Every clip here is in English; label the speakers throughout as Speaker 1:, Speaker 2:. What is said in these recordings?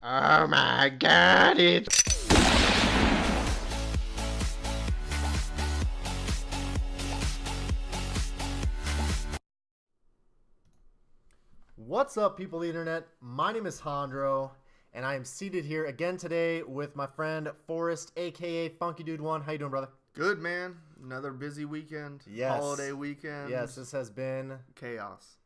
Speaker 1: Oh my god, it's...
Speaker 2: What's up, people of the internet? My name is Hondro, and I am seated here again today with my friend Forrest, aka Funky Dude One. How you doing, brother?
Speaker 1: Good, man. Another busy weekend.
Speaker 2: Yes.
Speaker 1: Holiday weekend.
Speaker 2: Yes, this has been
Speaker 1: Chaos.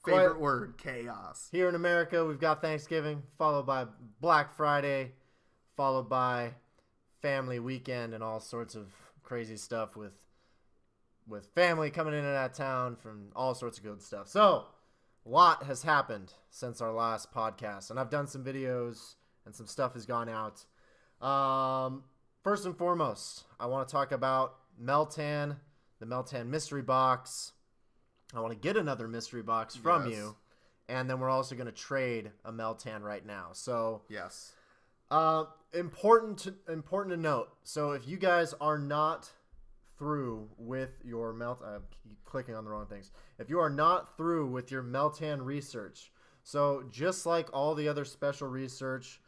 Speaker 2: Quite-
Speaker 1: Favorite word, chaos.
Speaker 2: Here in America, we've got Thanksgiving, followed by Black Friday, followed by family weekend and all sorts of crazy stuff with family coming in and out of town from all sorts of good stuff. So, a lot has happened since our last podcast, and I've done some videos and some stuff has gone out. First and foremost, I want to talk about Meltan, the Meltan Mystery Box. I want to get another mystery box from you, and then we're also going to trade a Meltan right now. So,
Speaker 1: yes,
Speaker 2: important to note. So, if you guys are not through with your I keep clicking on the wrong things. If you are not through with your Meltan research, so just like all the other special research,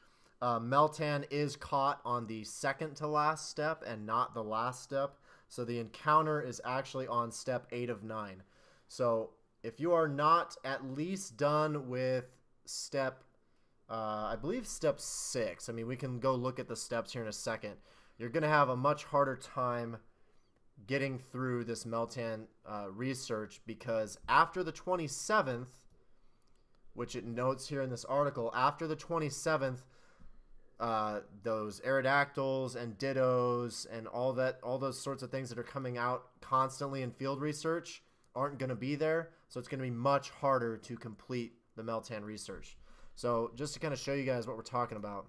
Speaker 2: Meltan is caught on the second to last step and not the last step. So the encounter is actually on step 8 of 9. So if you are not at least done with step, I believe step 6. I mean, we can go look at the steps here in a second. You're going to have a much harder time getting through this Meltan research, because after the 27th, which it notes here in this article, after the 27th, those Aerodactyls and Dittos and all those sorts of things that are coming out constantly in field research aren't going to be there. So it's going to be much harder to complete the Meltan research. So just to kind of show you guys what we're talking about.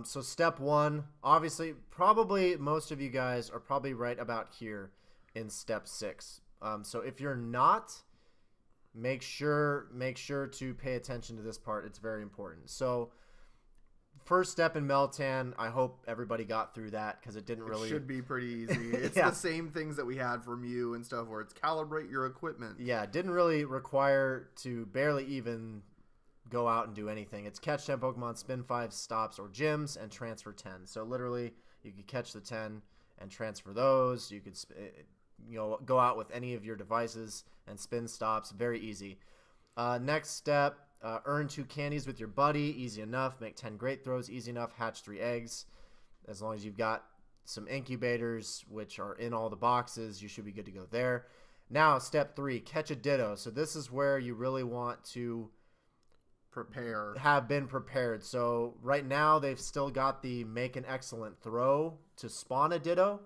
Speaker 2: So step 1, obviously, probably most of you guys are probably right about here in step 6. So if you're not, make sure to pay attention to this part. It's very important. So first step in Meltan, I hope everybody got through that, because it didn't really...
Speaker 1: It should be pretty easy. It's
Speaker 2: Yeah.
Speaker 1: the same things that we had from you and stuff, where it's calibrate your equipment.
Speaker 2: Yeah, it didn't really require to barely even go out and do anything. It's catch 10 Pokemon, spin 5 stops or gyms, and transfer 10. So literally, you could catch the 10 and transfer those. You could go out with any of your devices and spin stops. Very easy. Next step, earn 2 candies with your buddy. Easy enough. Make 10 great throws. Easy enough. Hatch 3 eggs. As long as you've got some incubators, which are in all the boxes, you should be good to go there. Now, step 3, catch a Ditto. So this is where you really want to have been prepared. So right now they've still got the make an excellent throw to spawn a Ditto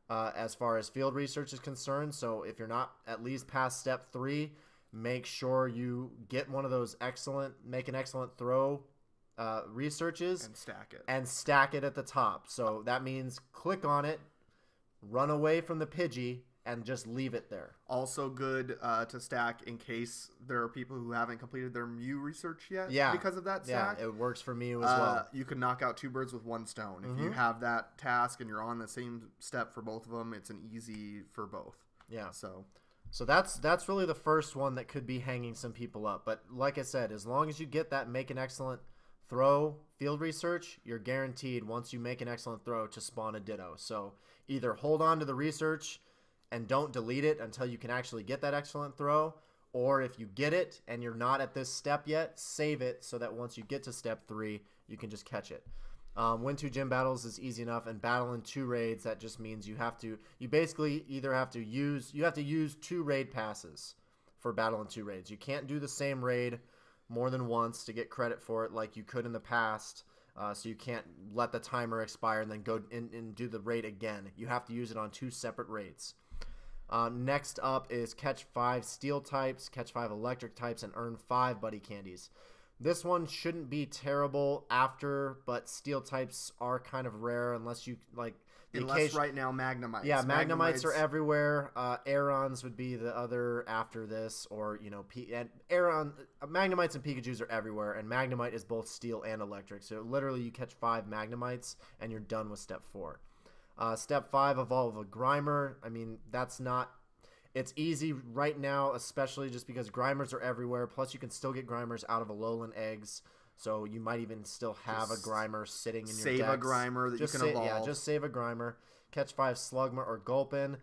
Speaker 2: as far as field research is concerned. So if you're not at least past step 3, make sure you get one of those make an excellent throw researches and stack it at the top. So that means click on it, run away from the Pidgey, and just leave it there.
Speaker 1: Also good to stack in case there are people who haven't completed their Mew research yet.
Speaker 2: Yeah.
Speaker 1: Because of that stack.
Speaker 2: Yeah, it works for me as well.
Speaker 1: You can knock out 2 birds with 1 stone. If you have that task and you're on the same step for both of them, it's an easy for both.
Speaker 2: Yeah.
Speaker 1: So
Speaker 2: that's really the first one that could be hanging some people up. But like I said, as long as you get that make an excellent throw field research, you're guaranteed once you make an excellent throw to spawn a Ditto. So either hold on to the research and don't delete it until you can actually get that excellent throw, or if you get it and you're not at this step yet, save it so that once you get to step 3, you can just catch it. Win 2 gym battles is easy enough, and battle in 2 raids, that just means you basically either have to use 2 raid passes for battle in 2 raids. You can't do the same raid more than once to get credit for it like you could in the past. So you can't let the timer expire and then go and do the raid again. You have to use it on 2 separate raids. Next up is catch 5 steel types, catch 5 electric types, and earn 5 buddy candies. This one shouldn't be terrible but steel types are kind of rare unless you like.
Speaker 1: Unless right now Magnemites.
Speaker 2: Yeah, Magnemites are everywhere. Aerons would be the other after this, or Magnemites and Pikachus are everywhere, and Magnemite is both steel and electric. So literally, you catch 5 Magnemites and you're done with step 4. Step 5, evolve a Grimer. I mean, that's not It's easy right now, especially just because Grimers are everywhere. Plus, you can still get Grimers out of Alolan eggs. So you might even still have a Grimer sitting in your decks.
Speaker 1: Save a Grimer that you can evolve.
Speaker 2: Yeah, just save a Grimer. Catch 5 Slugma or Gulpin.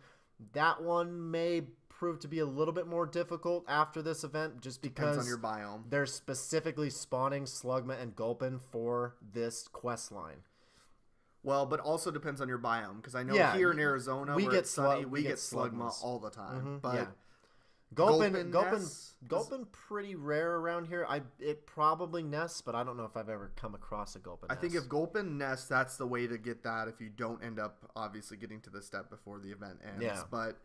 Speaker 2: That one may prove to be a little bit more difficult after this event, just because
Speaker 1: depends on your biome.
Speaker 2: They're specifically spawning Slugma and Gulpin for this quest line.
Speaker 1: Well, but also depends on your biome, because I know here in Arizona,
Speaker 2: we get
Speaker 1: Slugma all the time.
Speaker 2: Mm-hmm,
Speaker 1: but
Speaker 2: Gulpin pretty rare around here. It probably nests, but I don't know if I've ever come across a Gulpin nest.
Speaker 1: I think if Gulpin nests, that's the way to get that if you don't end up obviously getting to the step before the event ends.
Speaker 2: Yeah.
Speaker 1: But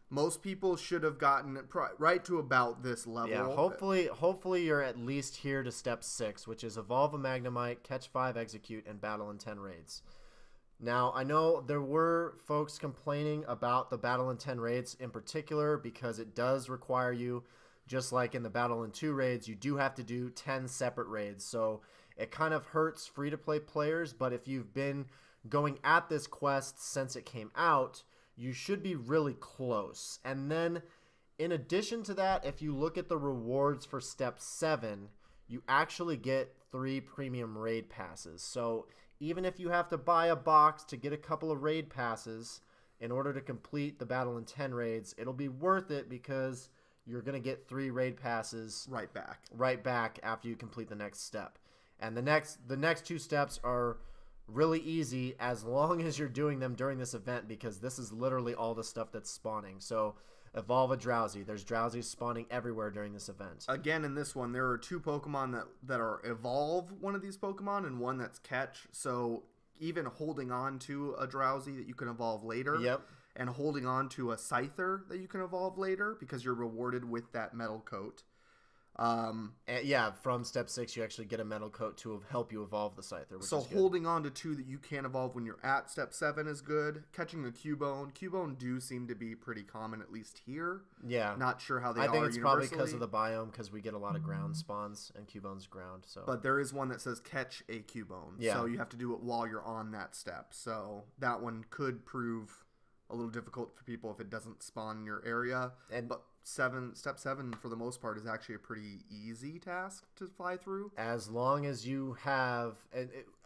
Speaker 1: most people should have gotten it right to about this level.
Speaker 2: Yeah, hopefully you're at least here to step 6, which is Evolve a Magnemite, catch 5 Execute, and battle in 10 raids. Now, I know there were folks complaining about the Battle in 10 raids in particular because it does require you, just like in the Battle in 2 raids, you do have to do 10 separate raids. So it kind of hurts free-to-play players, but if you've been going at this quest since it came out, you should be really close. And then, in addition to that, if you look at the rewards for Step 7, you actually get 3 premium raid passes. So even if you have to buy a box to get a couple of raid passes in order to complete the Battle in 10 raids, it'll be worth it because you're going to get 3 raid passes
Speaker 1: right back
Speaker 2: after you complete the next step. And the next 2 steps are really easy as long as you're doing them during this event, because this is literally all the stuff that's spawning. So evolve a Drowsy. There's Drowsies spawning everywhere during this event.
Speaker 1: Again, in this one, there are 2 Pokemon that are evolve one of these Pokemon and one that's catch. So even holding on to a Drowsy that you can evolve later.
Speaker 2: Yep.
Speaker 1: And holding on to a Scyther that you can evolve later because you're rewarded with that metal coat.
Speaker 2: From step 6 you actually get a metal coat to help you evolve the Scyther, which
Speaker 1: so
Speaker 2: is good.
Speaker 1: Holding on to 2 that you can't evolve when you're at step 7 is good. Catching a Cubone do seem to be pretty common, at least here.
Speaker 2: Yeah,
Speaker 1: not sure how they are.
Speaker 2: I think it's probably because of the biome, because we get a lot of ground spawns and Cubone's ground. So,
Speaker 1: but there is one that says catch a Cubone, so you have to do it while you're on that step. So that one could prove a little difficult for people if it doesn't spawn in your area. But step 7 for the most part is actually a pretty easy task to fly through,
Speaker 2: as long as you have,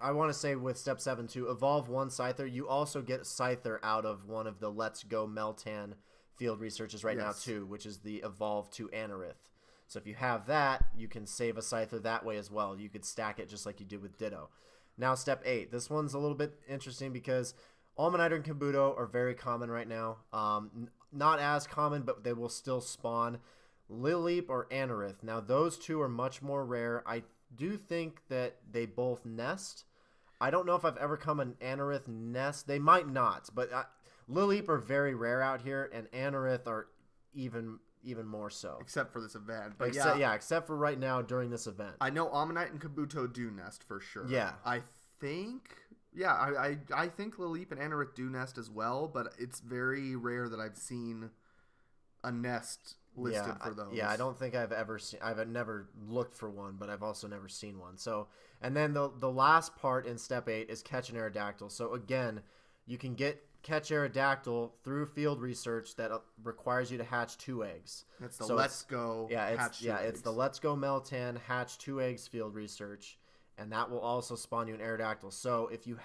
Speaker 2: I want to say with step 7 to evolve one Scyther, you also get Scyther out of one of the Let's Go Meltan field researches now too, which is the evolve to Anorith. So if you have that, you can save a Scyther that way as well. You could stack it just like you did with Ditto. Now step 8, this one's a little bit interesting because Almaniter and Kabuto are very common right now. Not as common, but they will still spawn Lileep or Anorith. Now, those 2 are much more rare. I do think that they both nest. I don't know if I've ever come an Anorith nest. They might not, but Lileep are very rare out here, and Anorith are even more so.
Speaker 1: Except for this event. But
Speaker 2: except for right now during this event.
Speaker 1: I know Ammonite and Kabuto do nest for sure.
Speaker 2: Yeah.
Speaker 1: I think Lileep and Anorith do nest as well, but it's very rare that I've seen a nest listed for those.
Speaker 2: I don't think I've ever seen. I've never looked for one, but I've also never seen one. So, and then the last part in step 8 is catch an Aerodactyl. So again, you can catch Aerodactyl through field research that requires you to hatch 2 eggs.
Speaker 1: That's the Let's Go.
Speaker 2: It's the Let's Go Meltan hatch 2 eggs field research. And that will also spawn you an Aerodactyl. So if you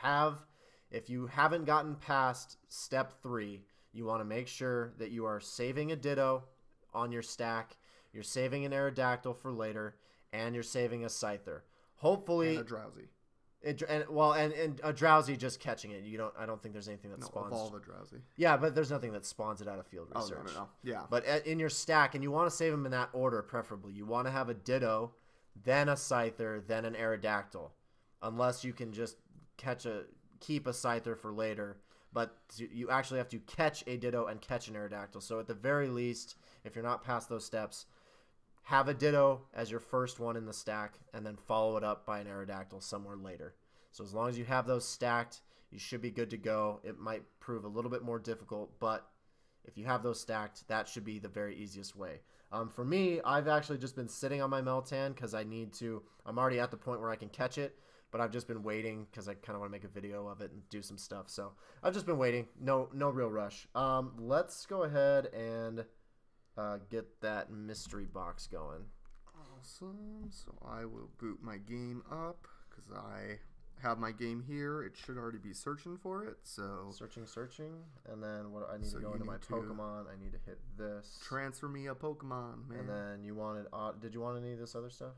Speaker 2: haven't gotten past step 3, you want to make sure that you are saving a Ditto on your stack, you're saving an Aerodactyl for later, and you're saving a Scyther. Hopefully,
Speaker 1: and a Drowsy.
Speaker 2: And a Drowsy just catching it. I don't think there's anything that spawns.
Speaker 1: Evolve a Drowsy.
Speaker 2: Yeah, but there's nothing that spawns it out of field research.
Speaker 1: Oh, no. Yeah.
Speaker 2: But in your stack, and you want to save them in that order, preferably. You want to have a Ditto, then a Scyther, then an Aerodactyl. Unless you can just keep a Scyther for later. But you actually have to catch a Ditto and catch an Aerodactyl. So at the very least, if you're not past those steps, have a Ditto as your first one in the stack, and then follow it up by an Aerodactyl somewhere later. So as long as you have those stacked, you should be good to go. It might prove a little bit more difficult, but if you have those stacked, that should be the very easiest way. For me, I've actually just been sitting on my Meltan because I'm already at the point where I can catch it, but I've just been waiting because I kind of want to make a video of it and do some stuff. So I've just been waiting. No real rush. Let's go ahead and get that mystery box going.
Speaker 1: Awesome. So I will boot my game up because I have my game here. It should already be searching for it. So
Speaker 2: searching, and then what I need to go into my Pokemon. I need to hit this.
Speaker 1: Transfer me a Pokemon, man.
Speaker 2: And then you wanted. Did you want any of this other stuff?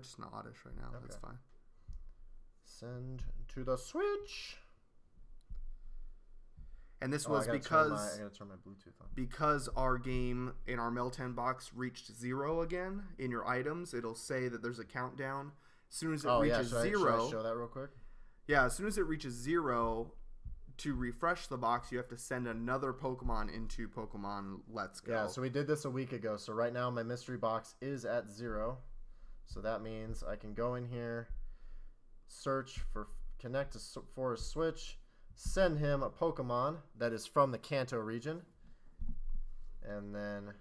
Speaker 1: Just an Oddish right now. Okay. That's fine.
Speaker 2: Send to the Switch.
Speaker 1: And this was because
Speaker 2: I gotta turn my Bluetooth on.
Speaker 1: Because our game in our Meltan box reached 0 again in your items, it'll say that there's a countdown. As soon as it reaches 0,
Speaker 2: should I show that real quick?
Speaker 1: Yeah, as soon as it reaches 0, to refresh the box, you have to send another Pokemon into Pokemon Let's Go.
Speaker 2: Yeah, so we did this a week ago. So right now my mystery box is at 0. So that means I can go in here, search for connect to Forest Switch, send him a Pokemon that is from the Kanto region, and then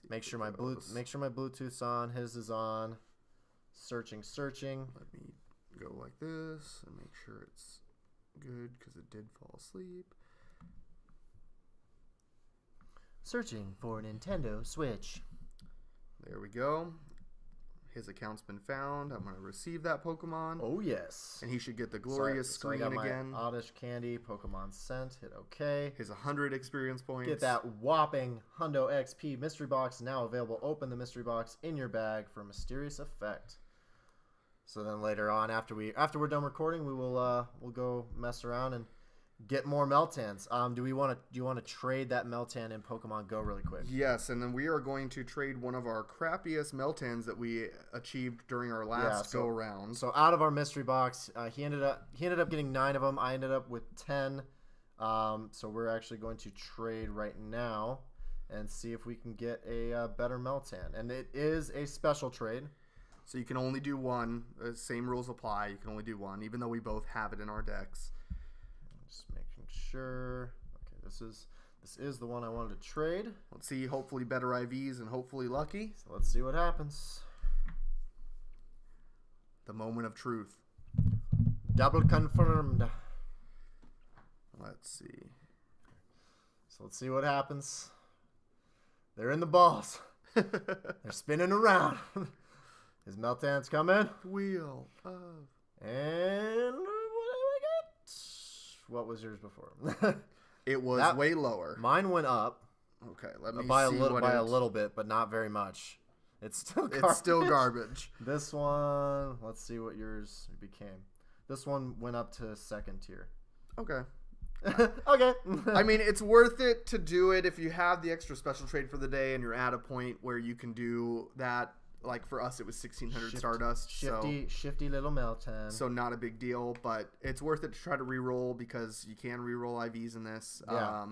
Speaker 2: make sure my Bluetooth's on. His is on. Searching.
Speaker 1: Let me go like this and make sure it's good because it did fall asleep.
Speaker 2: Searching for Nintendo Switch.
Speaker 1: There we go. His account's been found. I'm going to receive that Pokemon.
Speaker 2: Oh, yes.
Speaker 1: And he should get the glorious screen
Speaker 2: I got
Speaker 1: again.
Speaker 2: My Oddish Candy, Pokemon sent. Hit OK.
Speaker 1: His 100 experience points.
Speaker 2: Get that whopping Hundo XP mystery box now available. Open the mystery box in your bag for a mysterious effect. So then later on, after we're done recording, we'll go mess around and get more Meltans. Do you want to trade that Meltan in Pokemon Go really quick?
Speaker 1: Yes, and then we are going to trade one of our crappiest Meltans that we achieved during our last go around.
Speaker 2: So out of our mystery box, he ended up getting 9 of them. I ended up with 10. So we're actually going to trade right now and see if we can get a better Meltan. And it is a special trade.
Speaker 1: So you can only do one. Same rules apply. You can only do one, even though we both have it in our decks.
Speaker 2: Just making sure. Okay, this is the one I wanted to trade.
Speaker 1: Let's see. Hopefully better IVs and hopefully lucky.
Speaker 2: So let's see what happens.
Speaker 1: The moment of truth.
Speaker 2: Double confirmed.
Speaker 1: Let's see.
Speaker 2: So let's see what happens. They're in the balls. They're spinning around. His Meltan's coming.
Speaker 1: Wheel of.
Speaker 2: And what did I get? What was yours before?
Speaker 1: It was way lower.
Speaker 2: Mine went up.
Speaker 1: Okay, let me
Speaker 2: by
Speaker 1: see
Speaker 2: a little bit, but not very much. It's still garbage.
Speaker 1: It's still garbage.
Speaker 2: This one, let's see what yours became. This one went up to 2nd tier.
Speaker 1: Okay.
Speaker 2: Okay.
Speaker 1: I mean, it's worth it to do it if you have the extra special trade for the day and you're at a point where you can do that. Like for us, it was 1,600 Stardust.
Speaker 2: Shifty little Meltan.
Speaker 1: So not a big deal, but it's worth it to try to reroll because you can reroll IVs in this.
Speaker 2: Yeah.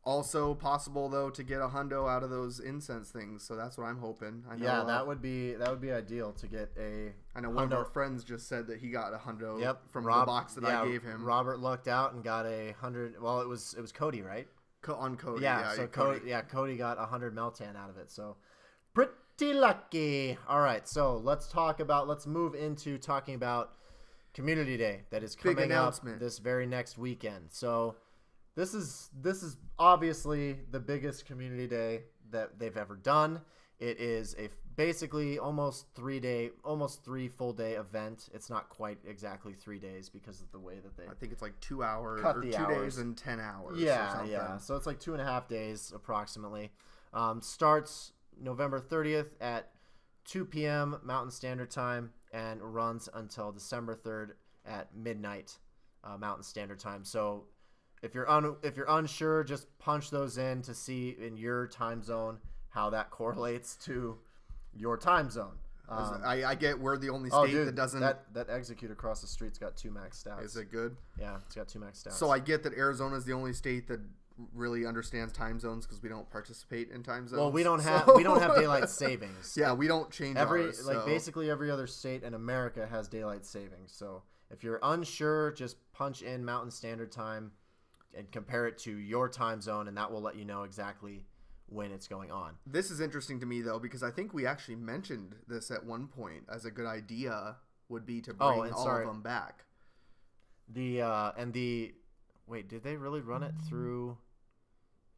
Speaker 1: Also possible though to get a hundo out of those incense things. So that's what I'm hoping. I know,
Speaker 2: that would be ideal to get a.
Speaker 1: I know one of our friends just said that he got a hundo from the box that I gave him.
Speaker 2: Robert lucked out and got 100. Well, it was Cody, right?
Speaker 1: On Cody.
Speaker 2: Yeah. So Cody got 100 Meltan out of it. So. Pretty lucky. All right, so let's move into talking about Community Day that is coming up this very next weekend. So this is obviously the biggest Community Day that they've ever done. It is a basically almost 3 full day event. It's not quite exactly 3 days because of the way that they.
Speaker 1: I think it's like 2 hours
Speaker 2: cut
Speaker 1: or
Speaker 2: the
Speaker 1: 2
Speaker 2: hours.
Speaker 1: days and 10 hours.
Speaker 2: Yeah. So it's like 2.5 days approximately. Starts November 30th at 2 p.m. Mountain Standard Time and runs until December 3rd at midnight Mountain Standard Time. So if you're unsure, just punch those in to see in your time zone how that correlates to your time zone.
Speaker 1: I get we're the only state that doesn't.
Speaker 2: That execute across the street's got 2 max stats.
Speaker 1: Is it good?
Speaker 2: Yeah, it's got 2 max stats.
Speaker 1: So I get that Arizona is the only state that really understands time zones because we don't participate in time zones.
Speaker 2: Well, we don't have daylight savings.
Speaker 1: Yeah, we don't change ours.
Speaker 2: Basically every other state in America has daylight savings. So if you're unsure, just punch in Mountain Standard Time and compare it to your time zone, and that will let you know exactly when it's going on.
Speaker 1: This is interesting to me though because I think we actually mentioned this at one point as a good idea would be to bring all of them back.
Speaker 2: Wait, did they really run it through?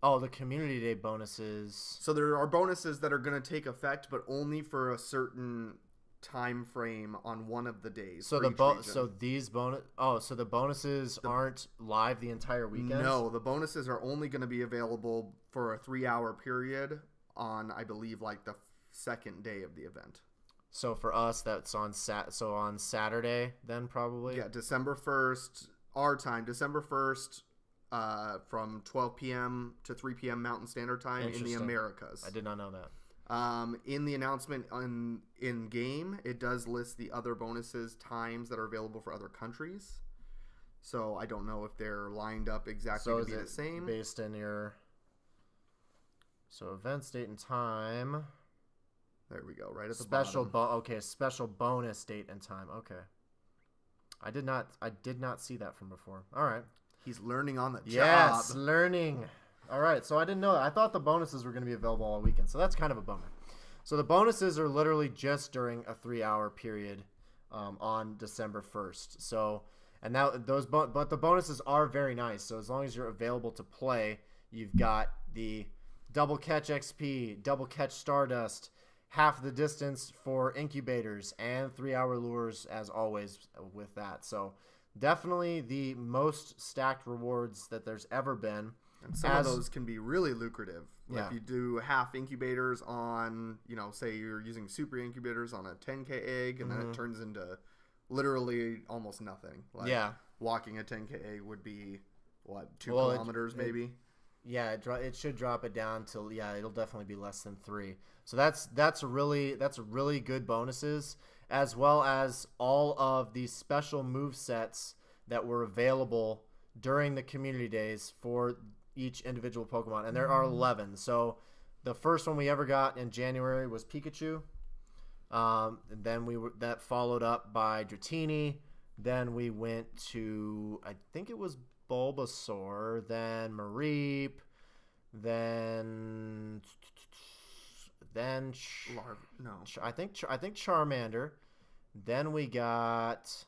Speaker 2: Oh, the Community Day bonuses.
Speaker 1: So there are bonuses that are going to take effect, but only for a certain time frame on one of the days.
Speaker 2: So these bonus. Oh, so the bonuses aren't live the entire weekend?
Speaker 1: No, the bonuses are only going to be available for a 3-hour period on, I believe, like the second day of the event.
Speaker 2: So for us, that's on on Saturday then probably.
Speaker 1: Yeah, December 1st, our time, December 1st. From 12 p.m. to 3 p.m. Mountain Standard Time in the Americas.
Speaker 2: I did not know that.
Speaker 1: In the announcement in game, it does list the other bonuses times that are available for other countries. So I don't know if they're lined up exactly to be the same.
Speaker 2: Based in your events, date, and time.
Speaker 1: There we go, right at the
Speaker 2: bottom. Okay, special bonus date and time. Okay. I did not see that from before. All right.
Speaker 1: He's learning on the job.
Speaker 2: Yes, learning. All right, so I didn't know that. I thought the bonuses were going to be available all weekend, so that's kind of a bummer. So the bonuses are literally just during a 3-hour period on December 1st. So, and now but the bonuses are very nice. So as long as you're available to play, you've got the double catch XP, double catch Stardust, half the distance for incubators, and 3-hour lures as always with that. So definitely the most stacked rewards that there's ever been.
Speaker 1: And some of those can be really lucrative. If you do half incubators on, say you're using super incubators on a 10K egg, and then it turns into literally almost nothing. Walking a 10K egg would be, 2 kilometers maybe?
Speaker 2: It should drop it down to, it'll definitely be less than 3. So that's really good bonuses, as well as all of these special move sets that were available during the community days for each individual Pokemon, and there are 11. So the first one we ever got in January was Pikachu. And then that followed up by Dratini. Then we went to, I think it was Bulbasaur, then Mareep, then I think Charmander. Then we got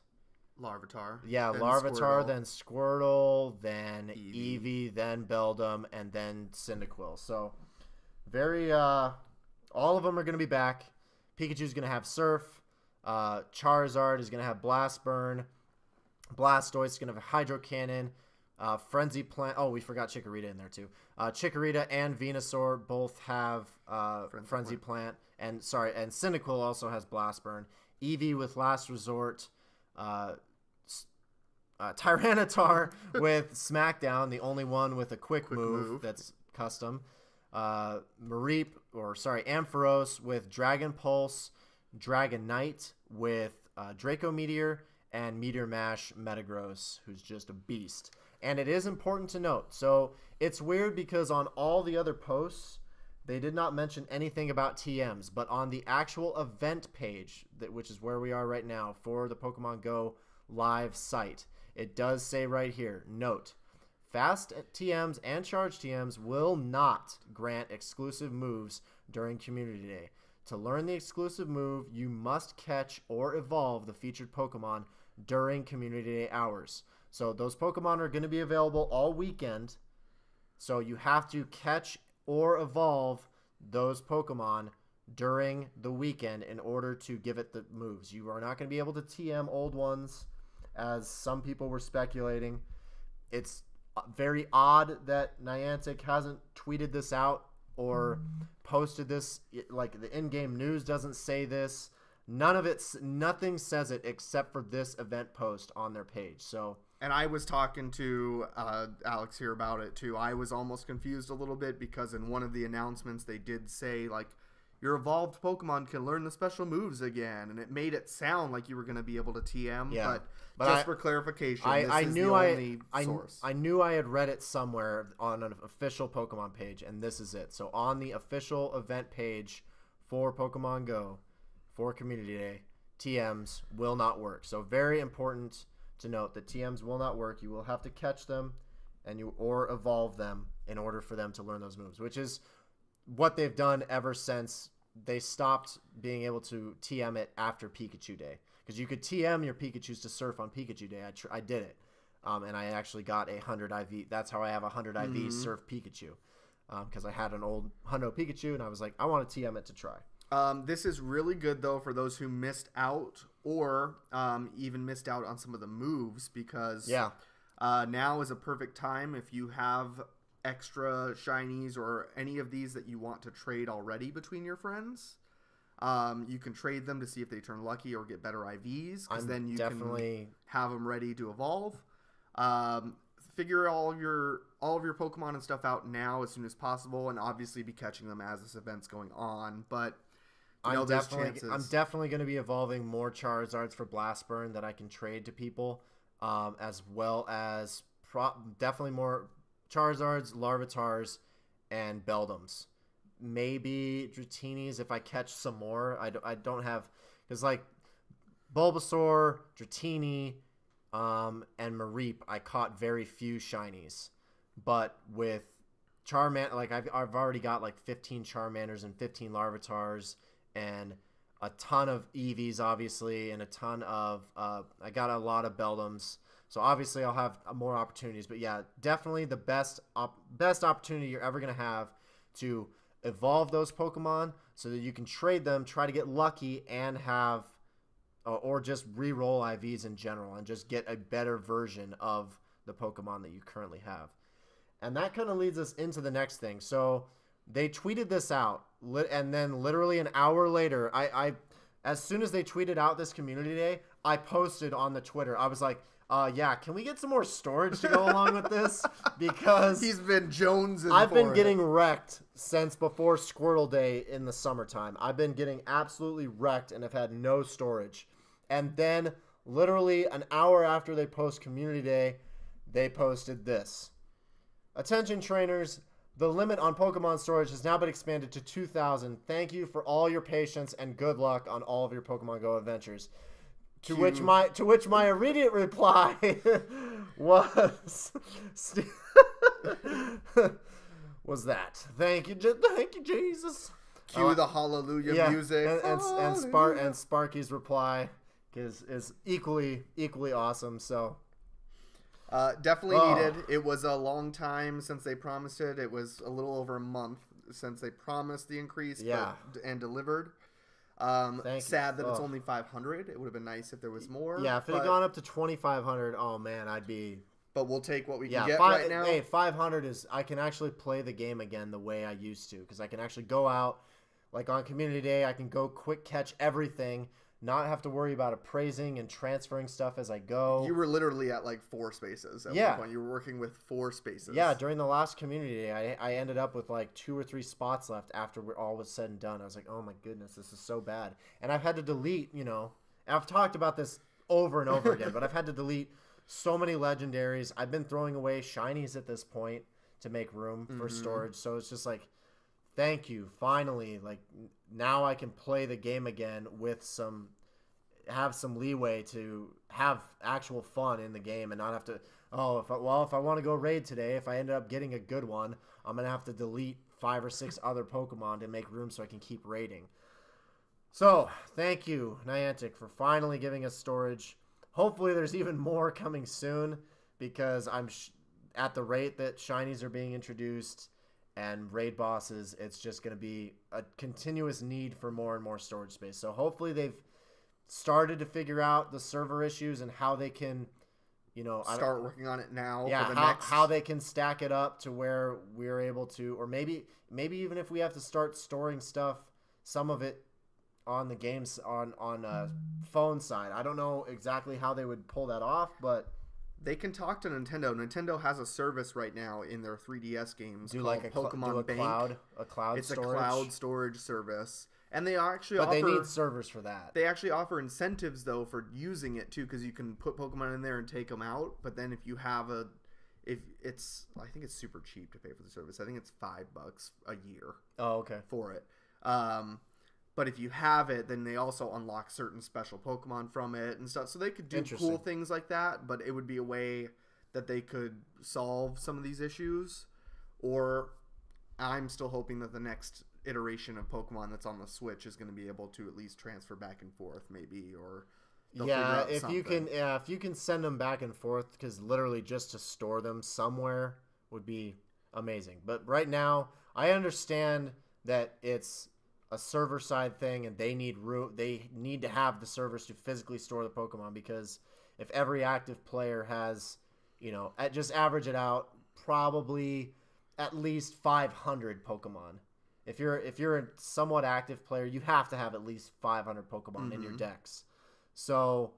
Speaker 1: Larvitar.
Speaker 2: Yeah,
Speaker 1: then
Speaker 2: Larvitar,
Speaker 1: Squirtle.
Speaker 2: then Squirtle, then Eevee, then Beldum, and then Cyndaquil. So very all of them are going to be back. Pikachu's going to have Surf. Charizard is going to have Blast Burn. Blastoise is going to have Hydro Cannon. Frenzy Plant. Oh, we forgot Chikorita in there too. Chikorita and Venusaur both have Frenzy Plant. And Cyndaquil also has Blast Burn. Eevee with Last Resort. Tyranitar with Smackdown, the only one with a quick move that's custom. Ampharos with Dragon Pulse. Dragonite with Draco Meteor. And Meteor Mash Metagross, who's just a beast. And it is important to note. So it's weird because on all the other posts, they did not mention anything about TMs. But on the actual event page, which is where we are right now for the Pokemon Go live site, it does say right here, note, fast TMs and charge TMs will not grant exclusive moves during Community Day. To learn the exclusive move, you must catch or evolve the featured Pokemon during Community Day hours. So those Pokemon are going to be available all weekend. So you have to catch or evolve those Pokemon during the weekend in order to give it the moves. You are not going to be able to TM old ones, as some people were speculating. It's very odd that Niantic hasn't tweeted this out or posted this. Like, the in-game news doesn't say this. Nothing says it except for this event post on their page. So,
Speaker 1: and I was talking to Alex here about it too. I was almost confused a little bit because in one of the announcements they did say, like, your evolved Pokemon can learn the special moves again, and it made it sound like you were going to be able to TM.
Speaker 2: Yeah,
Speaker 1: but just for clarification, I knew
Speaker 2: I had read it somewhere on an official Pokemon page, and this is it. So on the official event page for Pokemon Go for Community Day, TMs will not work. So very important to note that TMs will not work. You will have to catch them or evolve them in order for them to learn those moves, which is what they've done ever since they stopped being able to TM it after Pikachu Day. Because you could TM your Pikachus to Surf on Pikachu Day. I did it. And I actually got 100 IV. That's how I have 100 IV Surf Pikachu. because I had an old Hundo Pikachu, and I was like, I want to TM it to try.
Speaker 1: This is really good, though, for those who missed out or even missed out on some of the moves, because now is a perfect time if you have extra shinies or any of these that you want to trade already between your friends. You can trade them to see if they turn lucky or get better IVs, because then you can have them ready to evolve. Figure all of your Pokemon and stuff out now as soon as possible, and obviously be catching them as this event's going on. But
Speaker 2: I'm definitely going to be evolving more Charizards for Blast Burn that I can trade to people, as well as definitely more Charizards, Larvitars, and Beldums. Maybe Dratinis if I catch some more. I don't have, because like Bulbasaur, Dratini, and Mareep, I caught very few shinies. But with Charmander, like I've already got like 15 Charmanders and 15 Larvitars and a ton of Eevees, obviously, and a ton of I got a lot of Beldums. So obviously I'll have more opportunities. But yeah, definitely the best opportunity you're ever going to have to evolve those Pokemon so that you can trade them, try to get lucky, and have or just re-roll IVs in general and just get a better version of the Pokemon that you currently have. And that kind of leads us into the next thing. So they tweeted this out, and then literally an hour later, I as soon as they tweeted out this community day, I posted on the Twitter. I was like, yeah, can we get some more storage to go along with this? Because
Speaker 1: he's been jonesing.
Speaker 2: I've been getting wrecked since before Squirtle Day in the summertime. I've been getting absolutely wrecked and have had no storage. And then literally an hour after they post Community Day, they posted this. Attention trainers, the limit on Pokemon storage has now been expanded to 2,000. Thank you for all your patience and good luck on all of your Pokemon Go adventures. To which my immediate reply was was that. Thank you Jesus.
Speaker 1: Cue the hallelujah music.
Speaker 2: And Sparky's reply is equally awesome. So
Speaker 1: definitely needed. It was a long time since they promised it. It was a little over a month since they promised the increase and delivered. Sad that it's only 500. It would have been nice if there was more.
Speaker 2: Yeah, if it had gone up to 2,500, oh man, I'd be.
Speaker 1: But we'll take what we can get right now.
Speaker 2: Hey, 500 is I can actually play the game again the way I used to, because I can actually go out, like on Community Day, I can go quick catch everything, not have to worry about appraising and transferring stuff as I go.
Speaker 1: You were literally at like 4 spaces at one point. You were working with 4 spaces.
Speaker 2: Yeah, during the last Community Day, I ended up with like 2 or 3 spots left after all was said and done. I was like, oh my goodness, this is so bad. And I've had to delete, I've talked about this over and over again, but I've had to delete so many legendaries. I've been throwing away shinies at this point to make room for storage. So it's just like, thank you. Finally, like now I can play the game again with have some leeway to have actual fun in the game and not have to, if I want to go raid today, if I ended up getting a good one, I'm going to have to delete 5 or 6 other Pokemon to make room so I can keep raiding. So thank you, Niantic, for finally giving us storage. Hopefully there's even more coming soon, because I'm at the rate that shinies are being introduced and raid bosses, it's just going to be a continuous need for more and more storage space. So hopefully they've started to figure out the server issues and how they can,
Speaker 1: start working on it now.
Speaker 2: Yeah, how they can stack it up to where we're able to, or maybe even if we have to start storing stuff, some of it on the games on phone side. I don't know exactly how they would pull that off, but
Speaker 1: they can talk to Nintendo. Nintendo has a service right now in their 3DS games called Pokemon Bank.
Speaker 2: A cloud
Speaker 1: it's
Speaker 2: storage?
Speaker 1: a cloud storage service. And they actually
Speaker 2: they need servers for that.
Speaker 1: They actually offer incentives, though, for using it, too, because you can put Pokemon in there and take them out. But then if you have I think it's super cheap to pay for the service. I think it's $5 a year.
Speaker 2: Oh, okay.
Speaker 1: For it. But if you have it, then they also unlock certain special Pokemon from it and stuff. So they could do cool things like that, but it would be a way that they could solve some of these issues. Or I'm still hoping that the next iteration of Pokemon that's on the Switch is going to be able to at least transfer back and forth, maybe, or
Speaker 2: if you can send them back and forth, because literally just to store them somewhere would be amazing. But right now I understand that it's a server side thing and they need to have the servers to physically store the Pokemon, because if every active player has, just average it out, probably at least 500 Pokemon. If you're a somewhat active player, you have to have at least 500 Pokemon in your decks. So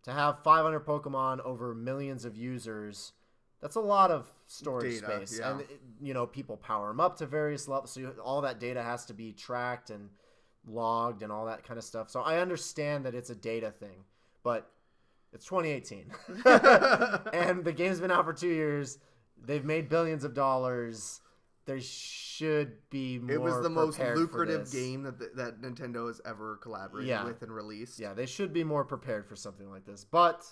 Speaker 2: to have 500 Pokemon over millions of users, that's a lot of storage space. Yeah. And, people power them up to various levels. So all that data has to be tracked and logged and all that kind of stuff. So I understand that it's a data thing, but it's 2018. And the game's been out for 2 years. They've made billions of dollars. There should be more.
Speaker 1: It was the most lucrative game that Nintendo has ever collaborated with and released.
Speaker 2: Yeah, they should be more prepared for something like this. But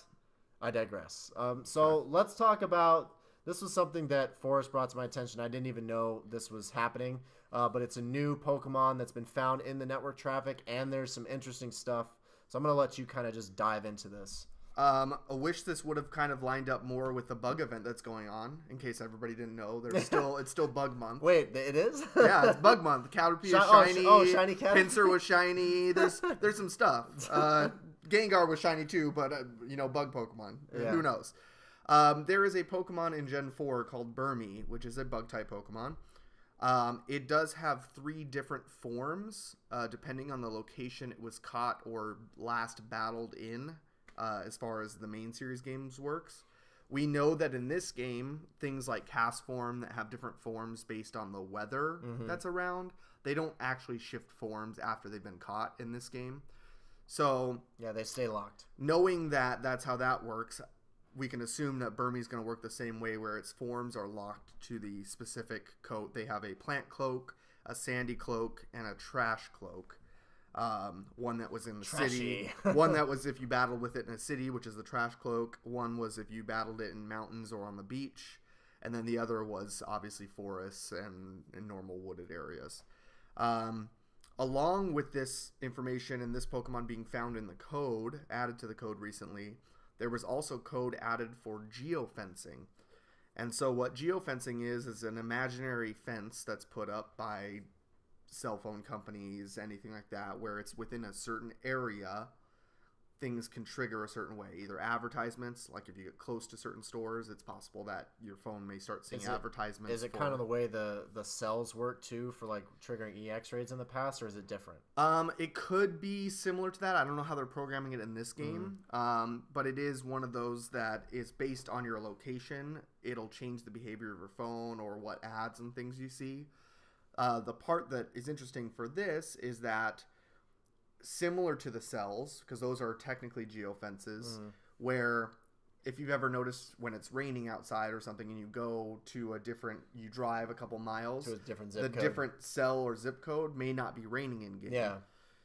Speaker 2: I digress. Let's talk about, this was something that Forrest brought to my attention. I didn't even know this was happening. But it's a new Pokemon that's been found in the network traffic, and there's some interesting stuff. So I'm going to let you kind of just dive into this.
Speaker 1: I wish this would have kind of lined up more with the bug event that's going on. In case everybody didn't know, it's still Bug Month.
Speaker 2: Wait, it is?
Speaker 1: Yeah, it's Bug Month. Caterpie is shiny. Shiny Caterpie. Pinsir was shiny. There's some stuff. Gengar was shiny too, but bug Pokemon. Yeah. Who knows? There is a Pokemon in Gen 4 called Burmy, which is a bug type Pokemon. It does have 3 different forms, depending on the location it was caught or last battled in. As far as the main series games works, we know that in this game, things like cast form that have different forms based on the weather that's around, they don't actually shift forms after they've been caught in this game. So
Speaker 2: yeah, they stay locked.
Speaker 1: Knowing that that's how that works, we can assume that Burmy's going to work the same way, where its forms are locked to the specific coat. They have a plant cloak, a sandy cloak, and a trash cloak. One that was in the city, one that was if you battled with it in a city, which is the trash cloak. One was if you battled it in mountains or on the beach. And then the other was obviously forests and normal wooded areas. Along with this information and this Pokemon being found in the code, added to the code recently, there was also code added for geofencing. And so what geofencing is an imaginary fence that's put up by cell phone companies, anything like that, where it's within a certain area, things can trigger a certain way. Either advertisements, like if you get close to certain stores, it's possible that your phone may start seeing advertisements.
Speaker 2: Is it kind of the way the cells work too, for like triggering EX raids in the past, or is it different?
Speaker 1: It could be similar to that. I don't know how they're programming it in this game, but it is one of those that is based on your location. It'll change the behavior of your phone or what ads and things you see. The part that is interesting for this is that, similar to the cells, because those are technically geofences, where if you've ever noticed when it's raining outside or something and you go to you drive a couple miles,
Speaker 2: to a different zip code.
Speaker 1: Different cell or zip code may not be raining in game.
Speaker 2: Yeah.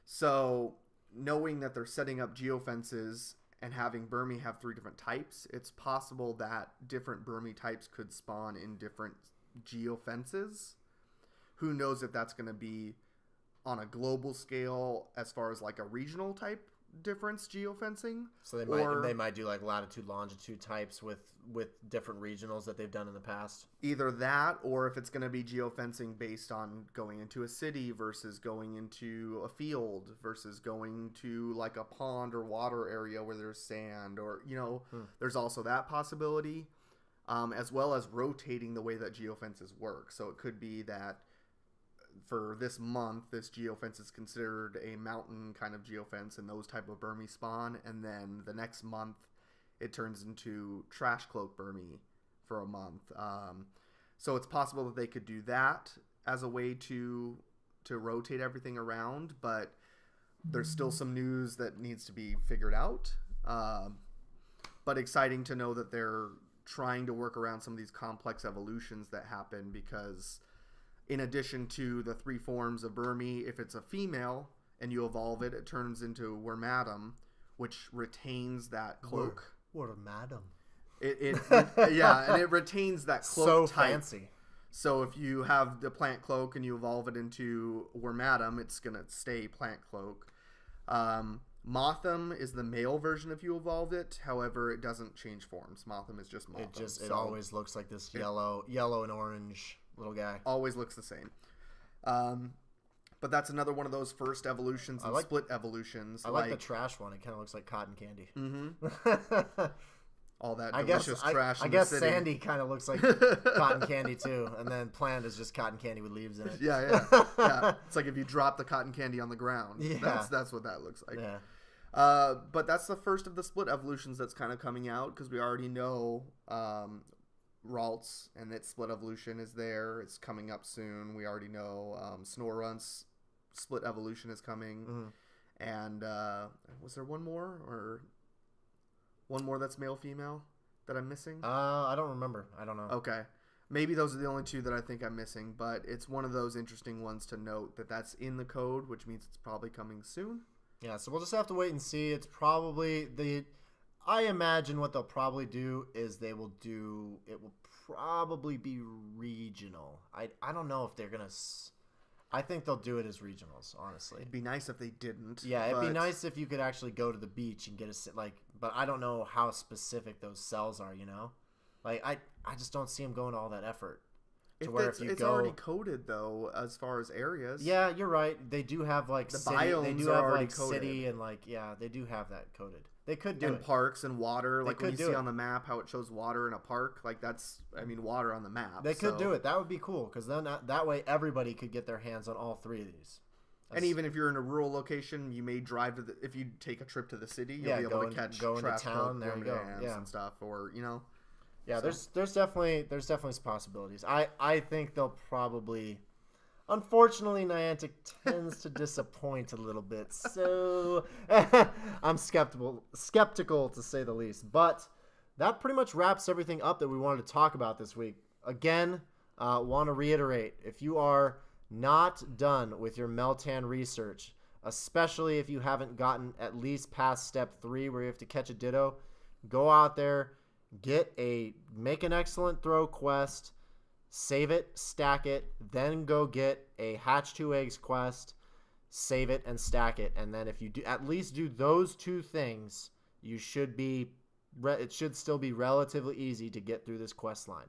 Speaker 1: So knowing that they're setting up geofences and having Burmy have 3 different types, it's possible that different Burmy types could spawn in different geofences. Who knows if that's going to be on a global scale as far as like a regional type difference geofencing.
Speaker 2: So they might do like latitude, longitude types with different regionals that they've done in the past.
Speaker 1: Either that, or if it's going to be geofencing based on going into a city versus going into a field versus going to like a pond or water area where there's sand, or there's also that possibility, as well as rotating the way that geofences work. So it could be that for this month, this geofence is considered a mountain kind of geofence and those type of Burmy spawn, and then the next month it turns into trash cloak Burmy for a month. So it's possible that they could do that as a way to rotate everything around, but there's still some news that needs to be figured out. But exciting to know that they're trying to work around some of these complex evolutions that happen, because in addition to the 3 forms of Burmy, if it's a female and you evolve it, it turns into Wormadam, which retains that cloak.
Speaker 2: Wormadam.
Speaker 1: Yeah, and it retains that cloak type.
Speaker 2: Fancy.
Speaker 1: So if you have the plant cloak and you evolve it into Wormadam, it's going to stay plant cloak. Motham is the male version if you evolved it. However, it doesn't change forms. Motham is just Motham.
Speaker 2: It always looks like this yellow and orange little guy.
Speaker 1: Always looks the same. But that's another one of those first evolutions and split evolutions.
Speaker 2: I like the trash one. It kind of looks like cotton candy.
Speaker 1: Mm-hmm. All that delicious trash.
Speaker 2: I guess Sandy kind of looks like cotton candy too, and then Plant is just cotton candy with leaves in it.
Speaker 1: Yeah. It's like if you drop the cotton candy on the ground. Yeah. That's what that looks like.
Speaker 2: Yeah.
Speaker 1: But that's the first of the split evolutions that's kind of coming out because we already know Ralts and its split evolution is there. It's coming up soon. We already know Snorunt's split evolution is coming. Mm-hmm. And was there one more that's male female that I'm missing?
Speaker 2: I don't remember. I don't know.
Speaker 1: Okay. Maybe those are the only two that I think I'm missing, but it's one of those interesting ones to note that's in the code, which means it's probably coming soon.
Speaker 2: Yeah, so we'll just have to wait and see. It's probably I imagine what they'll probably do is it will probably be regional. I don't know if they're going to I think they'll do it as regionals, honestly.
Speaker 1: It'd be nice if they didn't.
Speaker 2: Yeah, it'd be nice if you could actually go to the beach and get but I don't know how specific those cells are, you know? Like I just don't see them going to all that effort.
Speaker 1: It's already coded though, as far as areas.
Speaker 2: Yeah, you're right. They do have like
Speaker 1: the biomes they do have already like coded.
Speaker 2: City and they do have that coded. They could do it.
Speaker 1: And parks and water, like when you see on the map how it shows water in a park, like water on the map.
Speaker 2: They could do it. That would be cool because then that way everybody could get their hands on all three of these.
Speaker 1: And even if you're in a rural location, you may drive if you take a trip to the city, you'll be able to catch
Speaker 2: go into town, there you go,
Speaker 1: and stuff, or
Speaker 2: Yeah, so. there's definitely some possibilities. I think they'll probably, unfortunately, Niantic tends to disappoint a little bit, so I'm skeptical to say the least. But that pretty much wraps everything up that we wanted to talk about this week. Again, want to reiterate, if you are not done with your Meltan research, especially if you haven't gotten at least past step 3 where you have to catch a Ditto, go out there. Make an excellent throw quest, save it, stack it, then go get a hatch 2 eggs quest, save it and stack it. And then if you at least do those 2 things, it should still be relatively easy to get through this quest line.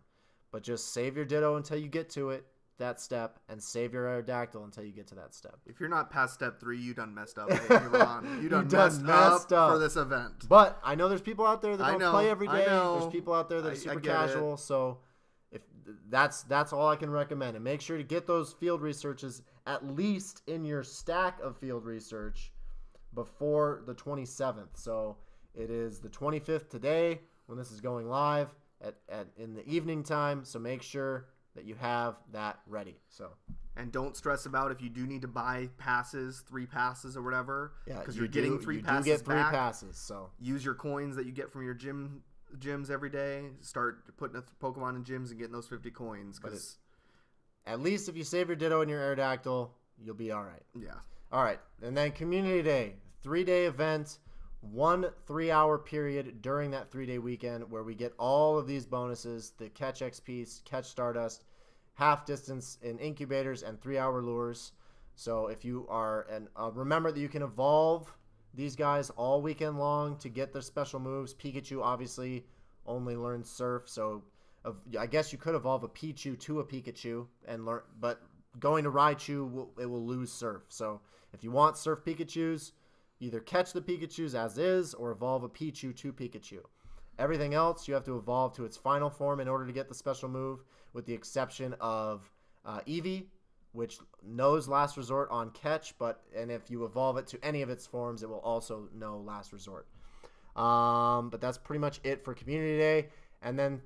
Speaker 2: But just save your Ditto until you get to that step, and save your Aerodactyl until you get to that step.
Speaker 1: If you're not past step 3, you done messed up. You done messed up for this event.
Speaker 2: But I know there's people out there that don't play every day. There's people out there that are super casual. So if that's all I can recommend. And make sure to get those field researches at least in your stack of field research before the 27th. So it is the 25th today when this is going live in the evening time. So make sure that you have that ready.
Speaker 1: And don't stress about if you do need to buy passes, 3 passes or whatever.
Speaker 2: Yeah,
Speaker 1: because you're getting 3 passes.
Speaker 2: You get 3 passes. So
Speaker 1: use your coins that you get from your gyms every day. Start putting a Pokemon in gyms and getting those 50 coins. Because
Speaker 2: at least if you save your Ditto and your Aerodactyl, you'll be all right.
Speaker 1: Yeah.
Speaker 2: All right, and then Community Day, 3-day event. 1 3-hour period during that 3-day weekend where we get all of these bonuses: the catch XP, catch Stardust, half distance in incubators, and 3-hour lures. So if you are, and remember that you can evolve these guys all weekend long to get their special moves. Pikachu obviously only learns Surf, so I guess you could evolve a Pichu to a Pikachu and learn, but going to Raichu, it will lose Surf. So if you want Surf Pikachus, either catch the Pikachus as is or evolve a Pichu to Pikachu. Everything else, you have to evolve to its final form in order to get the special move, with the exception of Eevee, which knows Last Resort on catch, and if you evolve it to any of its forms, it will also know Last Resort. But that's pretty much it for Community Day. And then,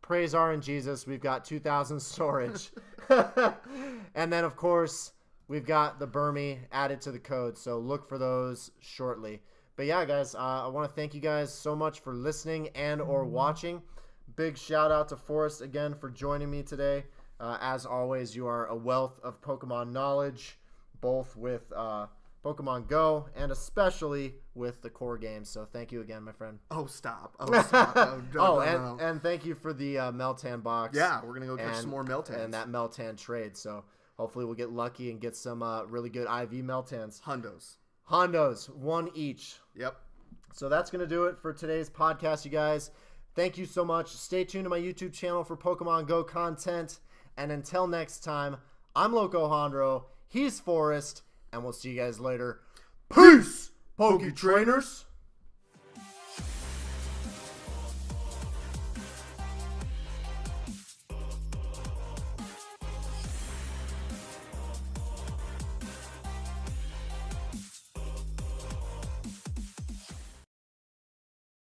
Speaker 2: praise RNGesus, we've got 2,000 storage. And then, of course, we've got the Burmy added to the code, so look for those shortly. But yeah, guys, I want to thank you guys so much for listening and or watching. Big shout out to Forrest again for joining me today. As always, you are a wealth of Pokemon knowledge, both with Pokemon Go and especially with the core games. So thank you again, my friend.
Speaker 1: Oh, stop.
Speaker 2: And thank you for the Meltan box.
Speaker 1: Yeah, we're going to go catch some more Meltans.
Speaker 2: And that Meltan trade, so hopefully we'll get lucky and get some really good IV Meltans. Hondos, 1 each.
Speaker 1: Yep.
Speaker 2: So that's going to do it for today's podcast, you guys. Thank you so much. Stay tuned to my YouTube channel for Pokemon Go content. And until next time, I'm Loco Hondro. He's Forrest. And we'll see you guys later. Peace, Poke Trainers.